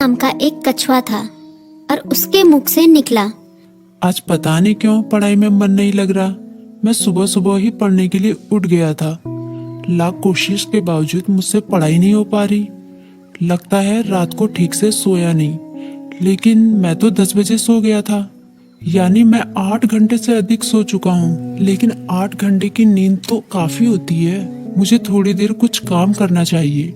नाम का एक कछुआ था और उसके मुख से निकला, आज पता नहीं क्यों पढ़ाई में मन नहीं लग रहा। मैं सुबह सुबह ही पढ़ने के लिए उठ गया था। लाख कोशिश के बावजूद मुझसे पढ़ाई नहीं हो पा रही। लगता है रात को ठीक से सोया नहीं, लेकिन मैं तो 10 बजे सो गया था। यानी मैं 8 घंटे से अधिक सो चुका हूँ। लेकिन 8 घंटे की नींद तो काफी होती है। मुझे थोड़ी देर कुछ काम करना चाहिए,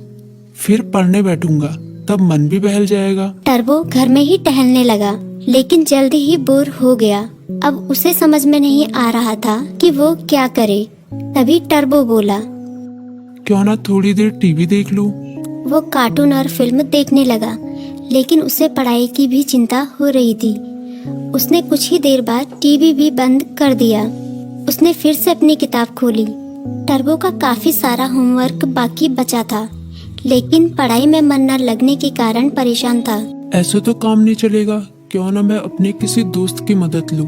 फिर पढ़ने बैठूंगा, तब मन भी बहल जाएगा। टर्बो घर में ही टहलने लगा, लेकिन जल्दी ही बोर हो गया। अब उसे समझ में नहीं आ रहा था कि वो क्या करे। तभी टर्बो बोला, क्यों ना थोड़ी देर टीवी देख लूं। वो कार्टून और फिल्म देखने लगा, लेकिन उसे पढ़ाई की भी चिंता हो रही थी। उसने कुछ ही देर बाद टीवी भी बंद कर दिया। उसने फिर से अपनी किताब खोली। टर्बो का काफी सारा होमवर्क बाकी बचा था, लेकिन पढ़ाई में मन न लगने के कारण परेशान था। ऐसे तो काम नहीं चलेगा, क्यों ना मैं अपने किसी दोस्त की मदद लूं।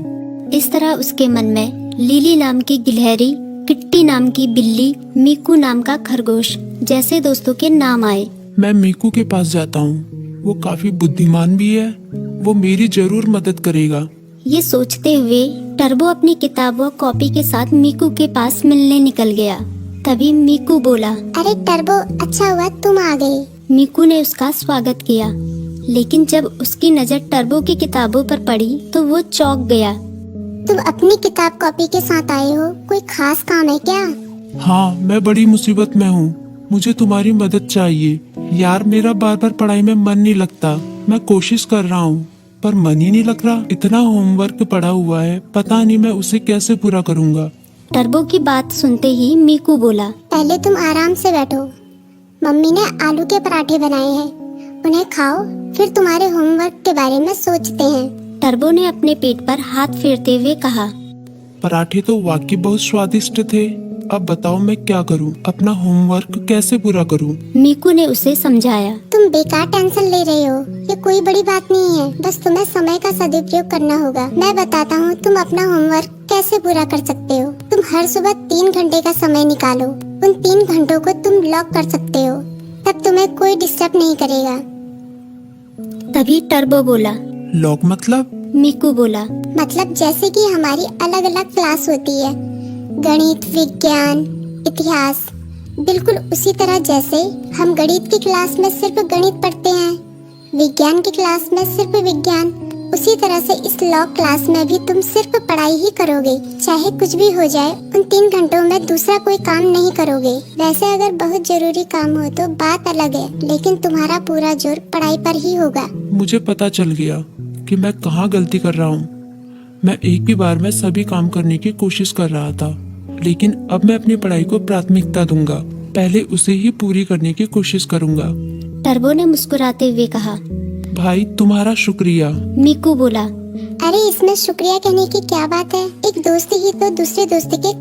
इस तरह उसके मन में लिली नाम की गिलहरी, किट्टी नाम की बिल्ली, मीकू नाम का खरगोश जैसे दोस्तों के नाम आए। मैं मीकू के पास जाता हूँ, वो काफी बुद्धिमान भी है, वो मेरी जरूर मदद करेगा। ये सोचते हुए टर्बो अपनी किताब व कॉपी के साथ मीकू के पास मिलने निकल गया। तभी मीकू बोला, अरे टर्बो, अच्छा हुआ तुम आ गए। मीकू ने उसका स्वागत किया, लेकिन जब उसकी नजर टर्बो की किताबों पर पड़ी तो वो चौंक गया। तुम अपनी किताब कॉपी के साथ आए हो, कोई खास काम है क्या? हाँ, मैं बड़ी मुसीबत में हूँ, मुझे तुम्हारी मदद चाहिए। यार, मेरा बार बार पढ़ाई में मन नहीं लगता। मैं कोशिश कर रहा हूँ, पर मन ही नहीं लग रहा। इतना होमवर्क पड़ा हुआ है, पता नहीं मैं उसे कैसे पूरा करूँगा। टर्बो की बात सुनते ही मीकू बोला, पहले तुम आराम से बैठो। मम्मी ने आलू के पराठे बनाए हैं, उन्हें खाओ, फिर तुम्हारे होमवर्क के बारे में सोचते हैं। टर्बो ने अपने पेट पर हाथ फेरते हुए कहा, पराठे तो वाकई बहुत स्वादिष्ट थे। अब बताओ मैं क्या करूं? अपना होमवर्क कैसे पूरा करूं? मीकू ने उसे समझाया। तुम बेकार टेंशन ले रहे हो, ये कोई बड़ी बात नहीं है, बस तुम्हें समय का सदुपयोग करना होगा। मैं बताता हूँ तुम अपना होमवर्क कैसे पूरा कर सकते हो। तुम हर सुबह 3 घंटे का समय निकालो। उन 3 घंटों को तुम लॉक कर सकते हो, तब तुम्हें कोई डिस्टर्ब नहीं करेगा। तभी टर्बो बोला, लॉक मतलब? मीकू बोला, मतलब जैसे कि हमारी अलग अलग क्लास होती है, गणित, विज्ञान, इतिहास, बिल्कुल उसी तरह जैसे हम गणित की क्लास में सिर्फ गणित पढ़ते हैं, विज्ञान की क्लास में सिर्फ विज्ञान, उसी तरह से इस लॉ क्लास में भी तुम सिर्फ पढ़ाई ही करोगे। चाहे कुछ भी हो जाए, उन 3 घंटों में दूसरा कोई काम नहीं करोगे। वैसे अगर बहुत जरूरी काम हो तो बात अलग है, लेकिन तुम्हारा पूरा जोर पढ़ाई पर ही होगा। मुझे पता चल गया कि मैं कहाँ गलती कर रहा हूँ। मैं एक ही बार में सभी काम करने की कोशिश कर रहा था, लेकिन अब मैं अपनी पढ़ाई को प्राथमिकता दूंगा। पहले उसे ही पूरी करने की कोशिश करूंगा। टर्बो ने मुस्कुराते हुए कहा। भाई, तुम्हारा शुक्रिया। मीकू बोला, अरे इसमें शुक्रिया कहने की क्या बात है, एक दोस्त ही तो दूसरे दोस्त के